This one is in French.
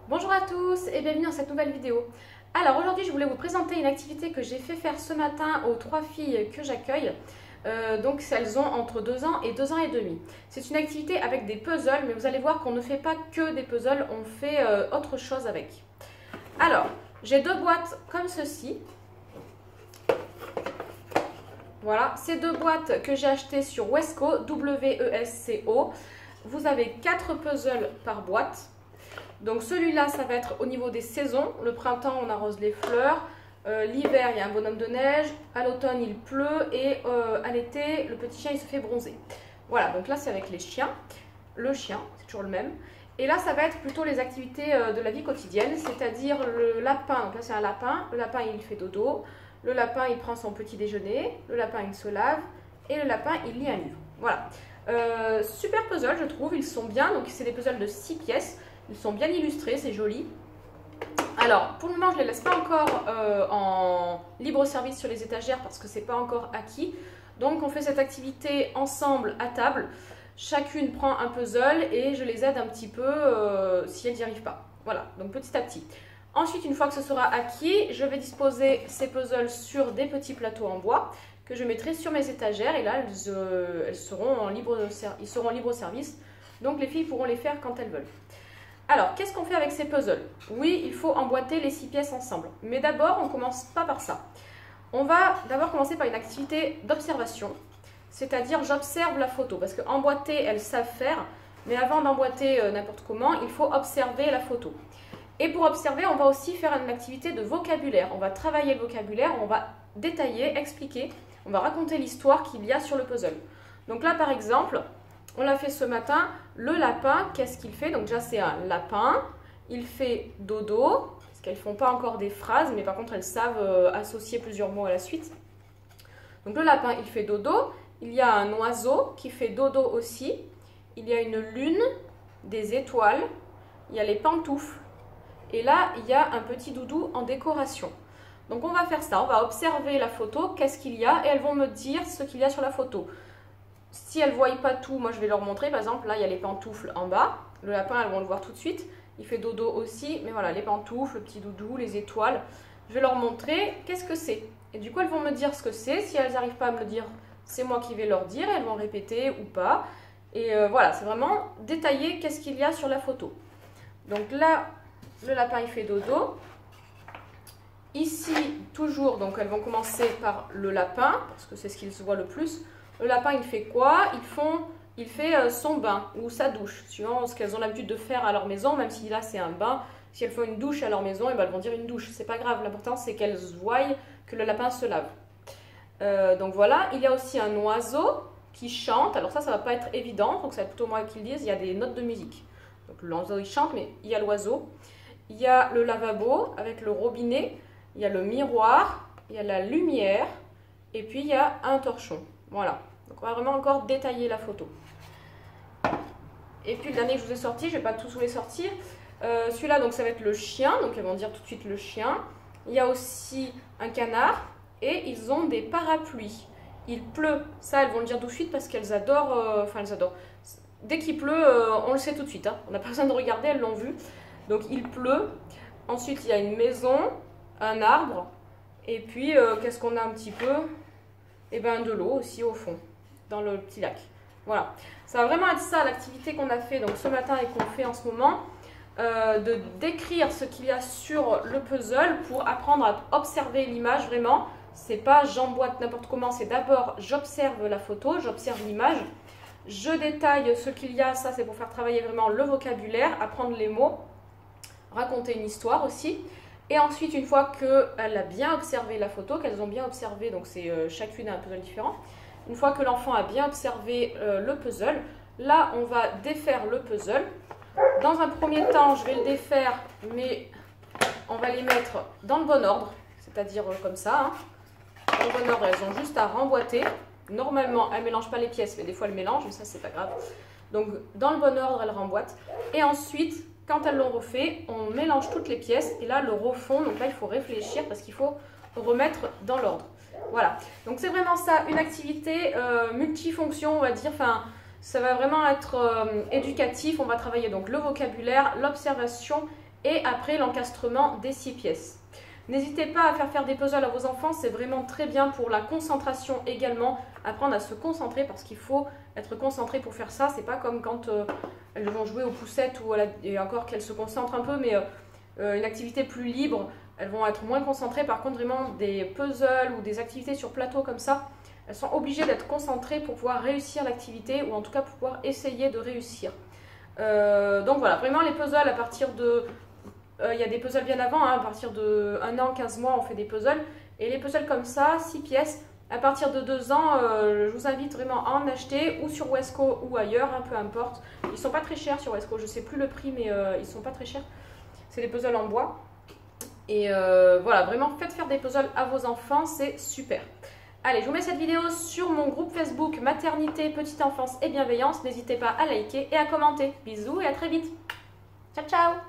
Bonjour à tous et bienvenue dans cette nouvelle vidéo. Alors aujourd'hui je voulais vous présenter une activité que j'ai fait faire ce matin aux 3 filles que j'accueille. Donc elles ont entre 2 ans et 2 ans et demi. C'est une activité avec des puzzles, mais vous allez voir qu'on ne fait pas que des puzzles, on fait autre chose avec. Alors j'ai 2 boîtes comme ceci. Voilà, ces 2 boîtes que j'ai achetées sur Wesco, W-E-S-C-O. Vous avez 4 puzzles par boîte. Donc celui-là, ça va être au niveau des saisons. Le printemps, on arrose les fleurs. L'hiver, il y a un bonhomme de neige. À l'automne, il pleut. Et à l'été, le petit chien, il se fait bronzer. Voilà, donc là, c'est avec les chiens. Le chien, c'est toujours le même. Et là, ça va être plutôt les activités de la vie quotidienne. C'est-à-dire le lapin. Donc là, c'est un lapin. Le lapin, il fait dodo. Le lapin, il prend son petit déjeuner. Le lapin, il se lave. Et le lapin, il lit un livre. Voilà. Super puzzle, je trouve. Ils sont bien. Donc, c'est des puzzles de 6 pièces. Ils sont bien illustrés, c'est joli. Alors, pour le moment, je ne les laisse pas encore en libre service sur les étagères parce que ce n'est pas encore acquis. Donc, on fait cette activité ensemble à table. Chacune prend un puzzle et je les aide un petit peu si elles n'y arrivent pas. Voilà, donc petit à petit. Ensuite, une fois que ce sera acquis, je vais disposer ces puzzles sur des petits plateaux en bois que je mettrai sur mes étagères. Et là, elles seront en libre service. Donc, les filles pourront les faire quand elles veulent. Alors, qu'est-ce qu'on fait avec ces puzzles? Oui, il faut emboîter les 6 pièces ensemble. Mais d'abord, on ne commence pas par ça. On va d'abord commencer par une activité d'observation. C'est-à-dire, j'observe la photo. Parce qu'emboîter, elles savent faire. Mais avant d'emboîter n'importe comment, il faut observer la photo. Et pour observer, on va aussi faire une activité de vocabulaire. On va travailler le vocabulaire, on va détailler, expliquer. On va raconter l'histoire qu'il y a sur le puzzle. Donc là, par exemple, on l'a fait ce matin. Le lapin, qu'est-ce qu'il fait? Donc déjà, c'est un lapin. Il fait dodo, parce qu'elles ne font pas encore des phrases, mais par contre, elles savent associer plusieurs mots à la suite. Donc le lapin, il fait dodo. Il y a un oiseau qui fait dodo aussi. Il y a une lune, des étoiles. Il y a les pantoufles. Et là, il y a un petit doudou en décoration. Donc on va faire ça, on va observer la photo, qu'est-ce qu'il y a, et elles vont me dire ce qu'il y a sur la photo. Si elles ne voient pas tout, moi je vais leur montrer. Par exemple, là, il y a les pantoufles en bas. Le lapin, elles vont le voir tout de suite. Il fait dodo aussi. Mais voilà, les pantoufles, le petit doudou, les étoiles. Je vais leur montrer qu'est-ce que c'est. Et du coup, elles vont me dire ce que c'est. Si elles n'arrivent pas à me le dire, c'est moi qui vais leur dire. Elles vont répéter ou pas. Et voilà, c'est vraiment détailler qu'est-ce qu'il y a sur la photo. Donc là, le lapin, il fait dodo. Ici, toujours, donc elles vont commencer par le lapin, parce que c'est ce qu'ils se voient le plus. Le lapin, il fait quoi? Il fait son bain ou sa douche, suivant ce qu'elles ont l'habitude de faire à leur maison, même si là, c'est un bain. Si elles font une douche à leur maison, et ben, elles vont dire une douche. C'est pas grave, l'important, c'est qu'elles voient que le lapin se lave. Donc voilà, il y a aussi un oiseau qui chante. Alors ça va pas être évident, donc ça va être plutôt moi qui le dise. Il y a des notes de musique. Donc l'oiseau, il chante, mais il y a l'oiseau. Il y a le lavabo avec le robinet. Il y a le miroir. Il y a la lumière. Et puis, il y a un torchon. Voilà. Donc, on va vraiment encore détailler la photo. Et puis, le dernier que je vous ai sorti, je ne vais pas tous vous les sortir. Celui-là, donc, ça va être le chien. Donc, elles vont dire tout de suite le chien. Il y a aussi un canard. Et ils ont des parapluies. Il pleut. Ça, elles vont le dire tout de suite parce qu'elles adorent... elles adorent. Dès qu'il pleut, on le sait tout de suite. Hein. On n'a pas besoin de regarder, elles l'ont vu. Donc, il pleut. Ensuite, il y a une maison, un arbre. Et puis, qu'est-ce qu'on a un petit peu? Et bien de l'eau aussi au fond, dans le petit lac. Voilà, ça va vraiment être ça l'activité qu'on a fait donc ce matin et qu'on fait en ce moment, de décrire ce qu'il y a sur le puzzle pour apprendre à observer l'image vraiment. C'est pas j'emboîte n'importe comment, c'est d'abord j'observe la photo, j'observe l'image, je détaille ce qu'il y a, ça c'est pour faire travailler vraiment le vocabulaire, apprendre les mots, raconter une histoire aussi. Et ensuite, une fois qu'elle a bien observé la photo, qu'elles ont bien observé, donc c'est chacune un puzzle différent, une fois que l'enfant a bien observé le puzzle, là, on va défaire le puzzle. Dans un premier temps, je vais le défaire, mais on va les mettre dans le bon ordre, c'est-à-dire comme ça. Hein. Dans le bon ordre, elles ont juste à remboîter. Normalement, elles ne mélangent pas les pièces, mais des fois, elles mélangent, mais ça, c'est pas grave. Donc, dans le bon ordre, elles remboîtent. Et ensuite... Quand elles l'ont refait, on mélange toutes les pièces et là le refond, donc là il faut réfléchir parce qu'il faut remettre dans l'ordre. Voilà, donc c'est vraiment ça, une activité multifonction on va dire, enfin ça va vraiment être éducatif, on va travailler donc le vocabulaire, l'observation et après l'encastrement des 6 pièces. N'hésitez pas à faire des puzzles à vos enfants, c'est vraiment très bien pour la concentration également, apprendre à se concentrer parce qu'il faut être concentré pour faire ça. C'est pas comme quand elles vont jouer aux poussettes ou et encore qu'elles se concentrent un peu, mais une activité plus libre, elles vont être moins concentrées. Par contre, vraiment des puzzles ou des activités sur plateau comme ça, elles sont obligées d'être concentrées pour pouvoir réussir l'activité ou en tout cas pour pouvoir essayer de réussir. Donc voilà, vraiment les puzzles à partir de... Il y a des puzzles bien avant, hein, à partir de 1 an, 15 mois, on fait des puzzles. Et les puzzles comme ça, 6 pièces, à partir de 2 ans, je vous invite vraiment à en acheter, ou sur Wesco ou ailleurs, hein, peu importe. Ils sont pas très chers sur Wesco, je sais plus le prix, mais ils sont pas très chers. C'est des puzzles en bois. Et voilà, vraiment, faites faire des puzzles à vos enfants, c'est super. Allez, je vous mets cette vidéo sur mon groupe Facebook Maternité, Petite Enfance et Bienveillance. N'hésitez pas à liker et à commenter. Bisous et à très vite. Ciao, ciao!